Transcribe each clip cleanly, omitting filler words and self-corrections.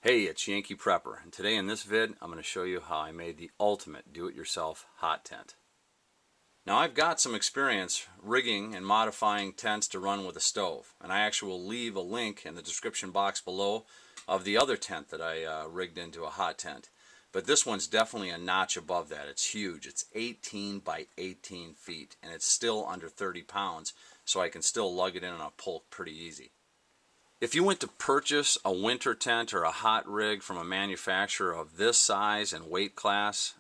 Hey, it's Yankee Prepper, and today in this vid I'm going to show you how I made the ultimate do-it-yourself hot tent. Now I've got some experience rigging and modifying tents to run with a stove, and I actually will leave a link in the description box below of the other tent that I rigged into a hot tent. But this one's definitely a notch above that. It's huge. It's 18 by 18 feet, and it's still under 30 pounds, so I can still lug it in on a pulk pretty easy. If you went to purchase a winter tent or a hot rig from a manufacturer of this size and weight class,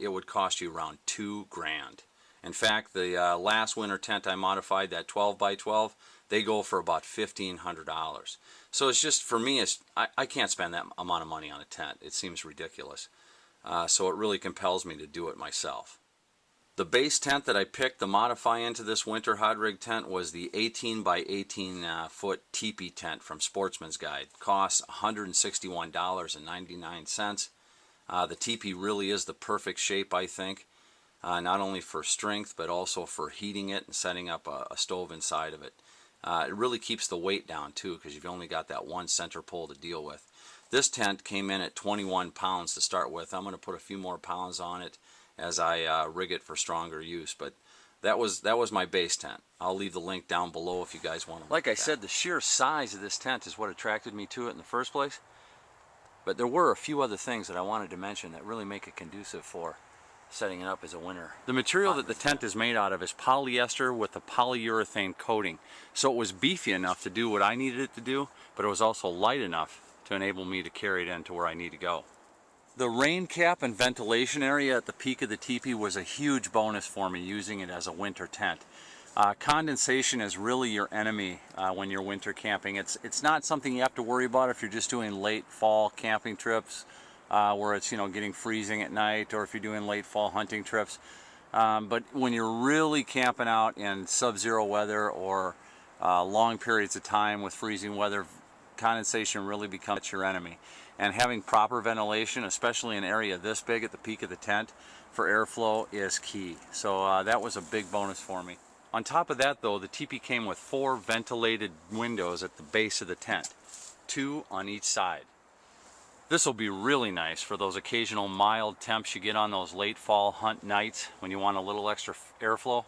it would cost you around $2 grand. In fact, the last winter tent I modified, that 12 by 12, they go for about $1,500. So it's just, for me, I can't spend that amount of money on a tent. It seems ridiculous. So it really compels me to do it myself. The base tent that I picked to modify into this winter hot rig tent was the 18 by 18 foot Teepee tent from Sportsmansguide. Costs $161.99. The Teepee really is the perfect shape, I think, not only for strength but also for heating it and setting up a stove inside of it. It really keeps the weight down too, because you've only got that one center pole to deal with. This tent came in at 21 pounds to start with. I'm going to put a few more pounds on it as I rig it for stronger use, but that was my base tent. I'll leave the link down below if you guys want to. Like I said, the sheer size of this tent is what attracted me to it in the first place, but there were a few other things that I wanted to mention that really make it conducive for setting it up as a winter. The material that the tent is made out of is polyester with a polyurethane coating, so it was beefy enough to do what I needed it to do, but it was also light enough to enable me to carry it in to where I need to go. The rain cap and ventilation area at the peak of the teepee was a huge bonus for me using it as a winter tent. Condensation is really your enemy when you're winter camping. It's not something you have to worry about if you're just doing late fall camping trips where it's getting freezing at night, or if you're doing late fall hunting trips. But when you're really camping out in sub-zero weather or long periods of time with freezing weather, condensation really becomes your enemy. And having proper ventilation, especially in an area this big at the peak of the tent, for airflow is key. So that was a big bonus for me. On top of that though, the teepee came with 4 ventilated windows at the base of the tent, 2 on each side. This will be really nice for those occasional mild temps you get on those late fall hunt nights when you want a little extra airflow,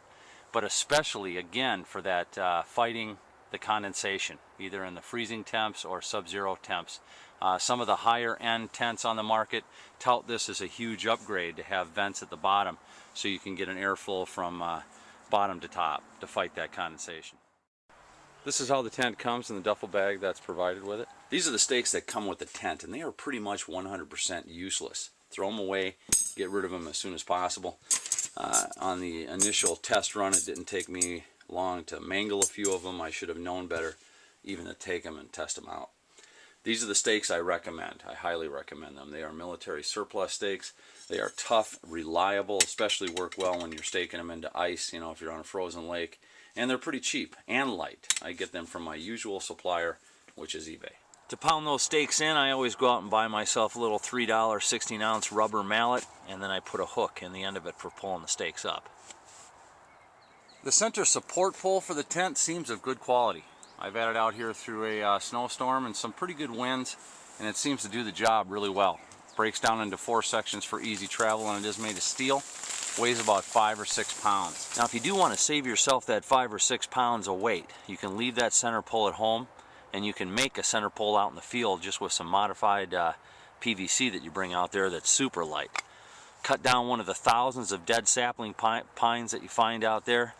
but especially again for that fighting the condensation, either in the freezing temps or sub-zero temps. Some of the higher end tents on the market tout this as a huge upgrade to have vents at the bottom so you can get an airflow from bottom to top to fight that condensation. This is how the tent comes in the duffel bag that's provided with it. These are the stakes that come with the tent, and they are pretty much 100% useless. Throw them away, get rid of them as soon as possible. On the initial test run, it didn't take me long to mangle a few of them. I should have known better even to take them and test them out. These are the stakes I recommend. I highly recommend them. They are military surplus stakes. They are tough, reliable, especially work well when you're staking them into ice, if you're on a frozen lake. And they're pretty cheap and light. I get them from my usual supplier, which is eBay. To pound those stakes in, I always go out and buy myself a little $3 16-ounce rubber mallet, and then I put a hook in the end of it for pulling the stakes up. The center support pole for the tent seems of good quality. I've had it out here through a snowstorm and some pretty good winds, and it seems to do the job really well. It breaks down into 4 sections for easy travel, and it is made of steel. Weighs about 5 or 6 pounds. Now if you do want to save yourself that 5 or 6 pounds of weight, you can leave that center pole at home, and you can make a center pole out in the field just with some modified PVC that you bring out there that's super light. Cut down one of the thousands of dead sapling pines that you find out there,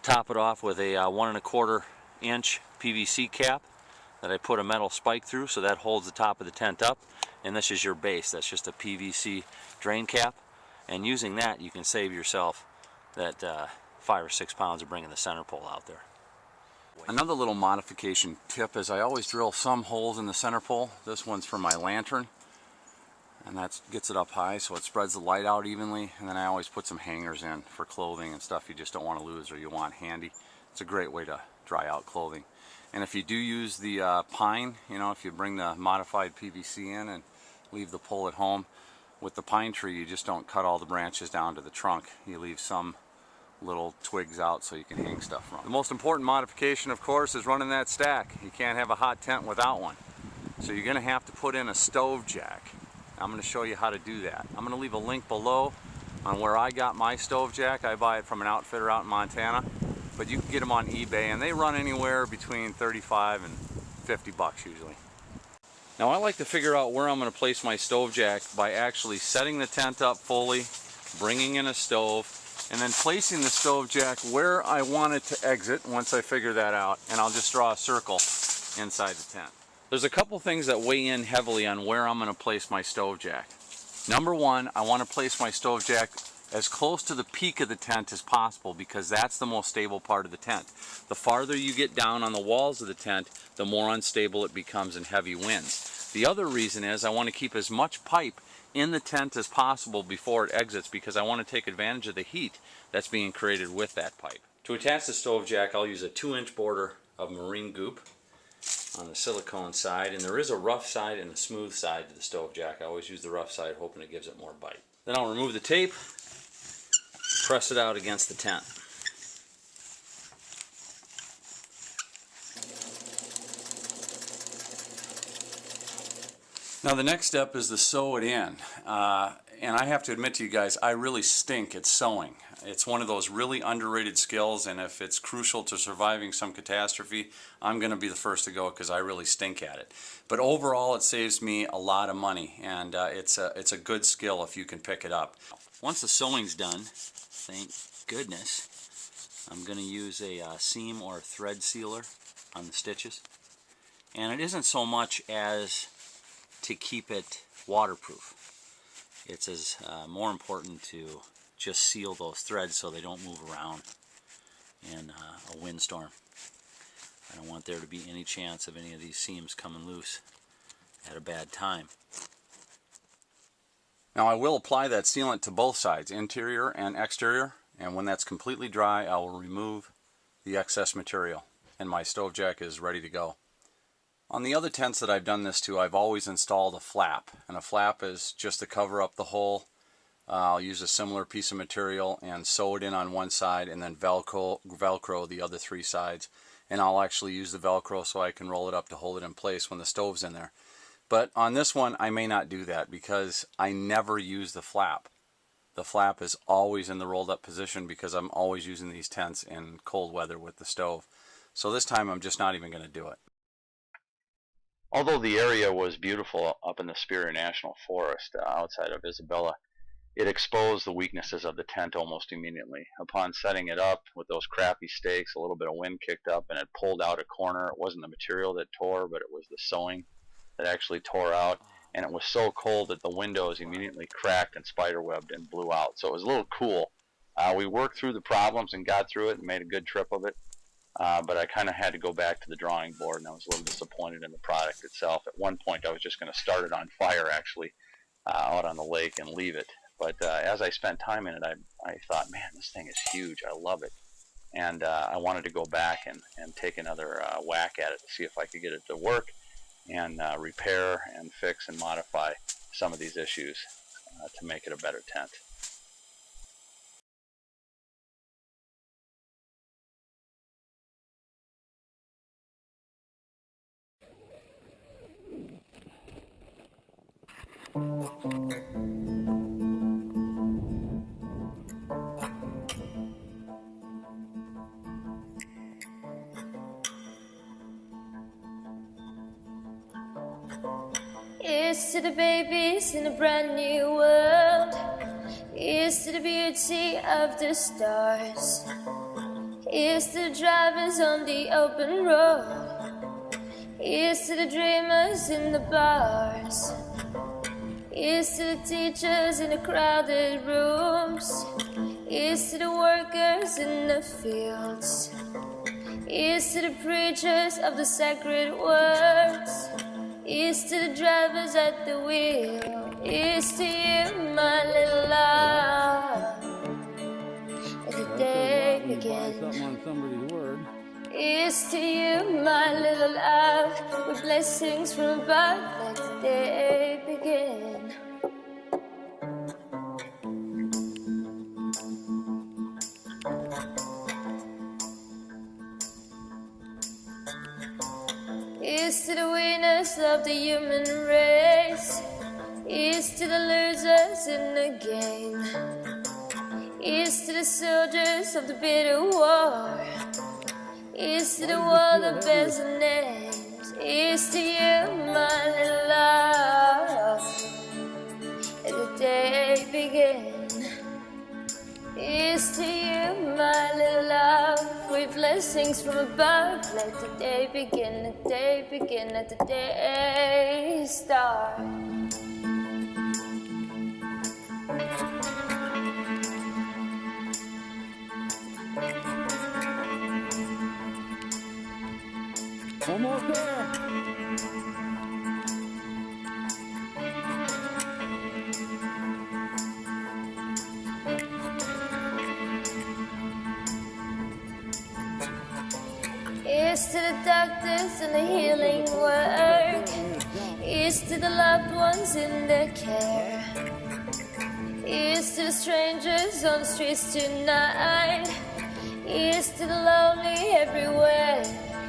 top it off with a 1 1/4 inch PVC cap that I put a metal spike through so that holds the top of the tent up, and this is your base. That's just a PVC drain cap, and using that you can save yourself that 5 or 6 pounds of bringing the center pole out there. Another little modification tip is I always drill some holes in the center pole. This one's for my lantern, and that gets it up high so it spreads the light out evenly, and then I always put some hangers in for clothing and stuff you just don't want to lose or you want handy. It's a great way to dry out clothing. And if you do use the pine, if you bring the modified PVC in and leave the pole at home, with the pine tree you just don't cut all the branches down to the trunk. You leave some little twigs out so you can hang stuff from. The most important modification, of course, is running that stack. You can't have a hot tent without one. So you're going to have to put in a stove jack. I'm going to show you how to do that. I'm going to leave a link below on where I got my stove jack. I buy it from an outfitter out in Montana, but you can get them on eBay, and they run anywhere between 35 and 50 bucks usually. Now I like to figure out where I'm going to place my stove jack by actually setting the tent up fully, bringing in a stove, and then placing the stove jack where I want it to exit once I figure that out, and I'll just draw a circle inside the tent. There's a couple things that weigh in heavily on where I'm going to place my stove jack. Number one, I want to place my stove jack as close to the peak of the tent as possible because that's the most stable part of the tent. The farther you get down on the walls of the tent, the more unstable it becomes in heavy winds. The other reason is I want to keep as much pipe in the tent as possible before it exits because I want to take advantage of the heat that's being created with that pipe. To attach the stove jack, I'll use a 2-inch border of marine goop on the silicone side, and there is a rough side and a smooth side to the stove jack. I always use the rough side hoping it gives it more bite. Then I'll remove the tape, press it out against the tent. Now the next step is to sew it in, and I have to admit to you guys, I really stink at sewing. It's one of those really underrated skills, and if it's crucial to surviving some catastrophe, I'm going to be the first to go because I really stink at it. But overall, it saves me a lot of money, and it's a good skill if you can pick it up. Once the sewing's done, thank goodness, I'm going to use a seam or thread sealer on the stitches. And it isn't so much as to keep it waterproof. It's more important to just seal those threads so they don't move around in a windstorm. I don't want there to be any chance of any of these seams coming loose at a bad time. Now I will apply that sealant to both sides, interior and exterior, and when that's completely dry I will remove the excess material and my stove jack is ready to go. On the other tents that I've done this to, I've always installed a flap, and a flap is just to cover up the hole. I'll use a similar piece of material and sew it in on one side and then Velcro the other 3 sides. And I'll actually use the Velcro so I can roll it up to hold it in place when the stove's in there. But on this one I may not do that because I never use the flap. The flap is always in the rolled up position because I'm always using these tents in cold weather with the stove. So this time I'm just not even going to do it. Although the area was beautiful up in the Superior National Forest outside of Isabella, it exposed the weaknesses of the tent almost immediately. Upon setting it up with those crappy stakes, a little bit of wind kicked up and it pulled out a corner. It wasn't the material that tore, but it was the sewing that actually tore out. And it was so cold that the windows immediately cracked and spiderwebbed and blew out. So it was a little cool. We worked through the problems and got through it and made a good trip of it. But I kind of had to go back to the drawing board, and I was a little disappointed in the product itself. At one point I was just going to start it on fire actually out on the lake and leave it. But as I spent time in it, I thought, man, this thing is huge. I love it. And I wanted to go back and take another whack at it to see if I could get it to work and repair and fix and modify some of these issues to make it a better tent. Here's to the babies in a brand new world. Here's to the beauty of the stars. Here's to the drivers on the open road. Here's to the dreamers in the bars. Here's to the teachers in the crowded rooms. Here's to the workers in the fields. Here's to the preachers of the sacred words. Here's to the drivers at the wheel. Here's to you, my little love. Let the day begin. Here's to you, my little love. With blessings from above, let the day begin. Here's to the winners of the human race. Here's to the losers in the game. Here's to the soldiers of the bitter war. Here's to the world that bears the names. Here's to you, my little love. Let the day begin. Here's to you, my little love, with blessings from above. Let the day begin, the day begin, let the day start. Almost there. Here's to the doctors and the healing work. Here's to the loved ones in their care. Here's to the strangers on the streets tonight. Here's to the lonely everywhere.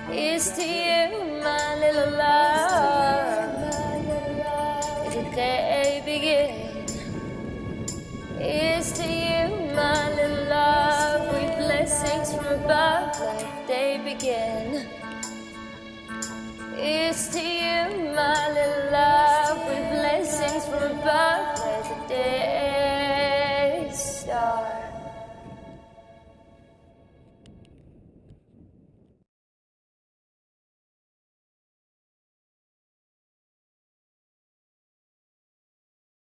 Here's to you, my little love. Let the day begin. Here's to you, my little love, with blessings from above. Let the day begin. Here's to you,